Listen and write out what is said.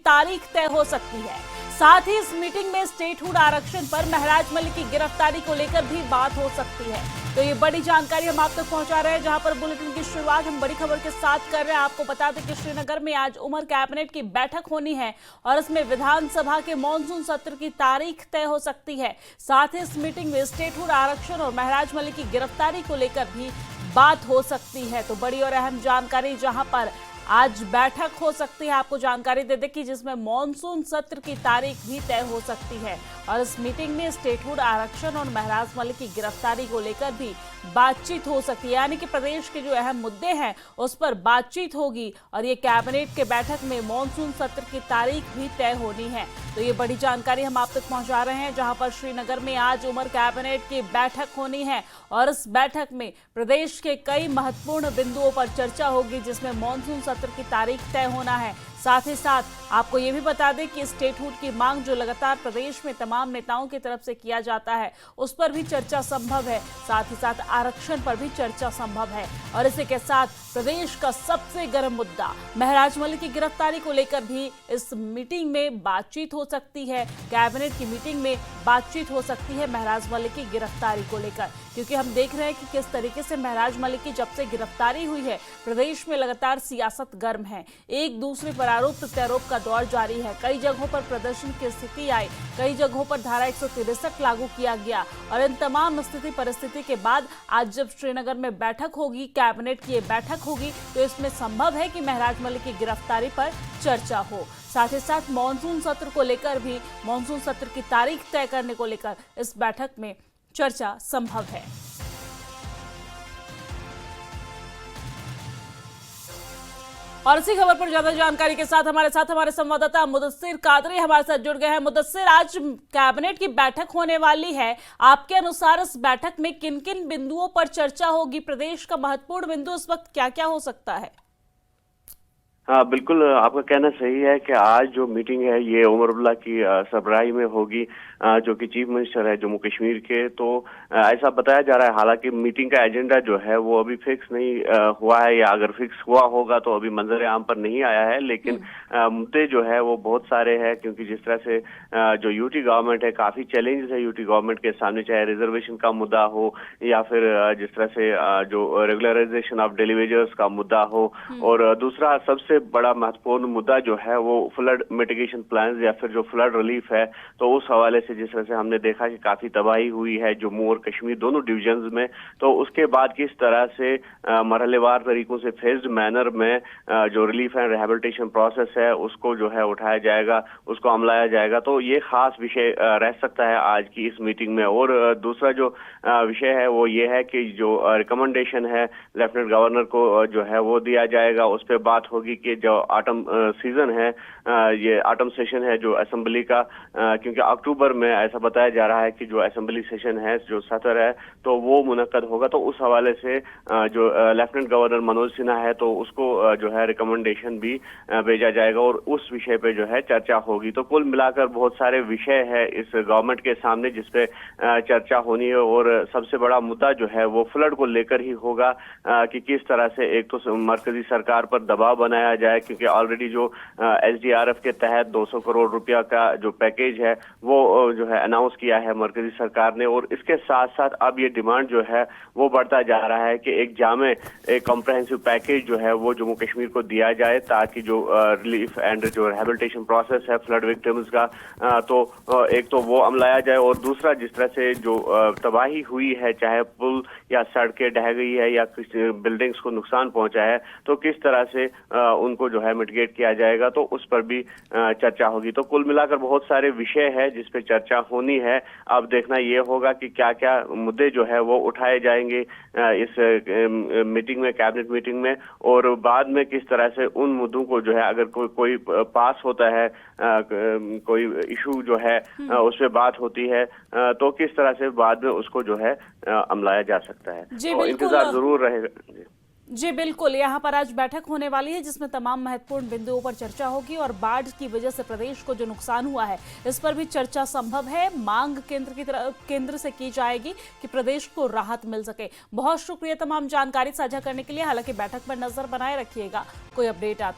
तारीख तय हो सकती है। साथ ही इस मीटिंग में स्टेटहुड आरक्षण पर महराज मलिक की गिरफ्तारी को लेकर भी बात हो सकती है। तो ये बड़ी जानकारी हम आप तक पहुंचा रहे हैं, जहां पर बुलेटिन की शुरुआत हम बड़ी खबर के साथ कर रहे हैं। आपको बता दें कि श्रीनगर में आज उमर कैबिनेट की बैठक होनी है और इसमें विधानसभा के मॉनसून सत्र की तारीख तय हो सकती है। साथ ही इस मीटिंग में स्टेटहुड आरक्षण और महराज मलिक की गिरफ्तारी को लेकर भी बात हो सकती है। तो बड़ी और अहम जानकारी जहां पर आज बैठक हो सकती है, आपको जानकारी दे दें कि जिसमें मॉनसून सत्र की तारीख भी तय हो सकती है और इस मीटिंग में स्टेटहुड आरक्षण और महराज मलिक की गिरफ्तारी को लेकर भी बातचीत हो सकती है। यानी कि प्रदेश के जो अहम मुद्दे हैं उस पर बातचीत होगी और ये कैबिनेट के बैठक में मॉनसून सत्र की तारीख भी तय होनी है। तो ये बड़ी जानकारी हम आप तक पहुंचा रहे हैं, जहां पर श्रीनगर में आज उमर कैबिनेट की बैठक होनी है और इस बैठक में प्रदेश के कई महत्वपूर्ण बिंदुओं पर चर्चा होगी, जिसमें मॉनसून सत्र की तारीख तय होना है। साथ ही साथ आपको ये भी बता दें कि स्टेटहुड की मांग जो लगातार प्रदेश में तमाम नेताओं की तरफ से किया जाता है उस पर भी चर्चा संभव है। साथ ही साथ आरक्षण पर भी चर्चा संभव है और इसी के साथ प्रदेश का सबसे गर्म मुद्दा महराज मलिक की गिरफ्तारी को लेकर भी इस मीटिंग में बातचीत हो सकती है। कैबिनेट की मीटिंग में बातचीत हो सकती है महराज मलिक की गिरफ्तारी को लेकर, क्योंकि हम देख रहे हैं कि किस तरीके से महराज मलिक की जब से गिरफ्तारी हुई है प्रदेश में लगातार सियासत गर्म है। एक दूसरे पर आरोप प्रत्यारोप का दौर जारी है। कई जगहों पर प्रदर्शन की स्थिति आई, कई जगहों पर धारा 163 लागू किया गया और इन तमाम स्थिति परिस्थिति के बाद आज जब श्रीनगर में बैठक होगी, कैबिनेट की ये बैठक होगी, तो इसमें संभव है कि महराज मलिक की गिरफ्तारी पर चर्चा हो। साथ ही साथ मॉनसून सत्र को लेकर भी, मॉनसून सत्र की तारीख तय करने को लेकर इस बैठक में चर्चा संभव है। और इसी खबर पर ज्यादा जानकारी के साथ हमारे संवाददाता मुदस्सिर कादरी हमारे साथ जुड़ गए हैं। मुदस्सिर, आज कैबिनेट की बैठक होने वाली है, आपके अनुसार इस बैठक में किन किन बिंदुओं पर चर्चा होगी? प्रदेश का महत्वपूर्ण बिंदु इस वक्त क्या क्या हो सकता है? हाँ, बिल्कुल आपका कहना सही है कि आज जो मीटिंग है ये उमर अब्दुल्ला की सरबराही में होगी, जो कि चीफ मिनिस्टर है जम्मू कश्मीर के। तो ऐसा बताया जा रहा है, हालांकि मीटिंग का एजेंडा जो है वो अभी फिक्स नहीं हुआ है, या अगर फिक्स हुआ होगा तो अभी मंजर आम पर नहीं आया है। लेकिन मुद्दे जो है वो बहुत सारे हैं, क्योंकि जिस तरह से जो यूटी गवर्नमेंट है, काफी चैलेंजेस है यूटी गवर्नमेंट के सामने, चाहे रिजर्वेशन का मुद्दा हो या फिर जिस तरह से जो रेगुलराइजेशन ऑफ डेली वेजेस का मुद्दा हो, और दूसरा सबसे बड़ा महत्वपूर्ण मुद्दा जो है वो फ्लड मिटिगेशन प्लान या फिर जो फ्लड रिलीफ है। तो उस हवाले से जिस तरह से हमने देखा कि काफी तबाही हुई है जम्मू और कश्मीर दोनों डिविजन्स में, तो उसके बाद किस तरह से मरहलेवार तरीकों से फेज्ड मैनर में जो रिलीफ एंड रिहेबिलिटेशन प्रोसेस है उसको जो है उठाया जाएगा, उसको अमलाया जाएगा। तो ये खास विषय रह सकता है आज की इस मीटिंग में। और दूसरा जो विषय है वो ये है कि जो रिकमेंडेशन है लेफ्टिनेंट गवर्नर को जो है वो दिया जाएगा, उस पर बात होगी कि जो ऑटम सीजन है, ये ऑटम सेशन है जो असेंबली का, क्योंकि अक्टूबर में ऐसा बताया जा रहा है कि जो असेंबली सेशन है, जो सत्र है, तो वो मुनक्कद होगा। तो उस हवाले से जो लेफ्टिनेंट गवर्नर मनोज सिन्हा है तो उसको जो है रिकमेंडेशन भी भेजा जाएगा और उस विषय पे जो है चर्चा होगी। तो कुल मिलाकर बहुत सारे विषय है इस गवर्नमेंट के सामने जिसपे चर्चा होनी है, और सबसे बड़ा मुद्दा जो है वो फ्लड को लेकर ही होगा कि किस तरह से एक तो मरकजी सरकार पर दबाव बनाया जाए, क्योंकि ऑलरेडी जो एसडीआरएफ के तहत 200 करोड़ रुपया का जो पैकेज है वो जो है अनाउंस किया है मरकजी सरकार ने, और इसके साथ साथ अब ये डिमांड जो है वो बढ़ता जा रहा है कि एक जामे एक कॉम्प्रहेंसिव पैकेज जो है वो जम्मू कश्मीर को दिया जाए, ताकि जो रिलीफ एंड जो रिहेबिलिटेशन प्रोसेस है फ्लड विक्टिम्स का, तो एक तो वो अमलाया जाए, और दूसरा जिस तरह से जो तबाही हुई है, चाहे पुल या सड़कें ढह गई है या कुछ बिल्डिंग्स को नुकसान पहुंचा है, तो किस तरह से उनको जो है मिटिगेट किया जाएगा, तो उस पर भी चर्चा होगी। तो कुल मिलाकर बहुत सारे विषय है जिस पे चर्चा होनी है। अब देखना ये होगा कि क्या क्या मुद्दे जो है वो उठाए जाएंगे इस मीटिंग में, कैबिनेट मीटिंग में, और बाद में किस तरह से उन मुद्दों को जो है अगर कोई पास होता है, कोई इशू जो है उस पर बात होती है, तो किस तरह से बाद में उसको जो है अमलाया जा सकता है। तो इंतजार जरूर रहेगा। जी बिल्कुल, यहाँ पर आज बैठक होने वाली है जिसमें तमाम महत्वपूर्ण बिंदुओं पर चर्चा होगी और बाढ़ की वजह से प्रदेश को जो नुकसान हुआ है इस पर भी चर्चा संभव है। मांग केंद्र से की जाएगी कि प्रदेश को राहत मिल सके। बहुत शुक्रिया तमाम जानकारी साझा करने के लिए। हालांकि बैठक पर नजर बनाए रखिएगा, कोई अपडेट आता है